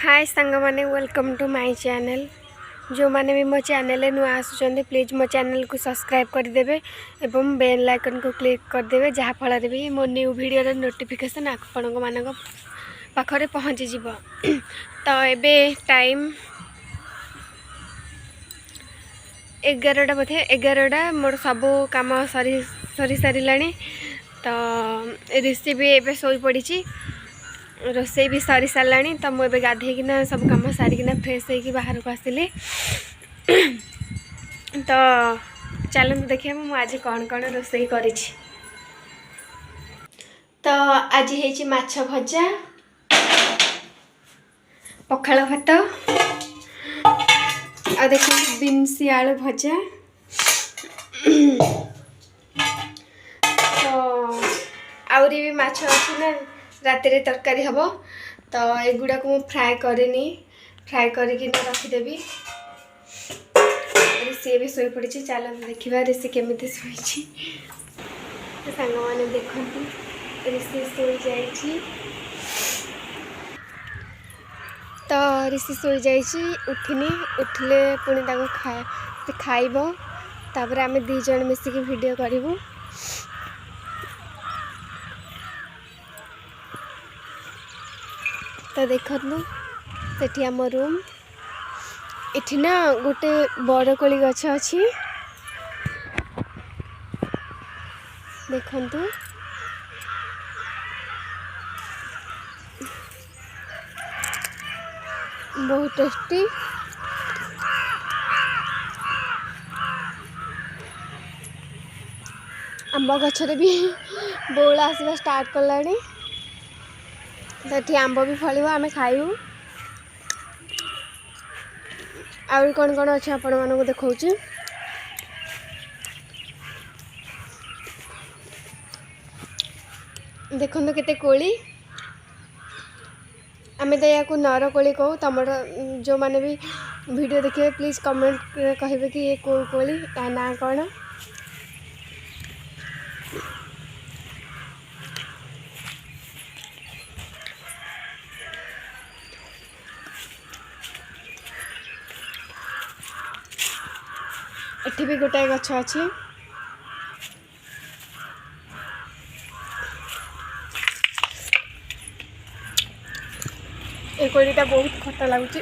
हाय सांग माने welcome to my channel. जो माने भी मो चैनल नुआ आसुचंदे प्लीज मो चैनल को सब्सक्राइब कर देबे एवं बेल आइकन को क्लिक कर देबे जहा फल भी मो न्यू वीडियो रो नोटिफिकेशन आपन मानक पाखरे पहुंची जिवो। तो एबे टाइम 11टा बोधे 11टा मोर सब काम सरी सारे। तो ऋषि भी एबे सोई पड़ी रोसई भी सरी सारा। तो मुझे गाधेकिना सब कम सारिकिना फ्रेश होगी बाहर को आसिली। तो चलते देखिए मुझे आज कौन कौन रोसई करी। तो आज है माछ भजा, पखाल भात आ देखो बिन्सी आलू भजा। तो आउरी भी माछ अच्छी ना राति तरकारी हम। तो एगुड़ा को मुझे फ्राए करनी, फ्राए करके रखीदेवी। ऋषि भी शोई पड़ी। चलते देखा ऋषि केमी शोई। सांग मैंने देखती ऋषि शोई जाइए। तो ऋषि शोई जाइए उठिनी, उठिले पुणी खाइब। तापर आम दी जन मिसिकी वीडियो करूँ। तो देखनु सेठी आम रूम इठी ना गोटे बड़कोली गछ अच्छी देखंतु। बहुत टेस्टी। आंब गछरे भी बौला आसवा स्टार्ट कलानी। तो आंब भी फल आम खाइबू। आउरी कौन कौन अच्छे आपण मानक देखा। देखो केते कोली। आम तो या नर कोली कहू। तुम जो मैंने भी वीडियो देखिए प्लीज कमेंट कहे कि ये कौ कोली या ना कौन। एठी भी गोटाए गछ अच्छी। ए कोलीटा बहुत खट्टा लगुच।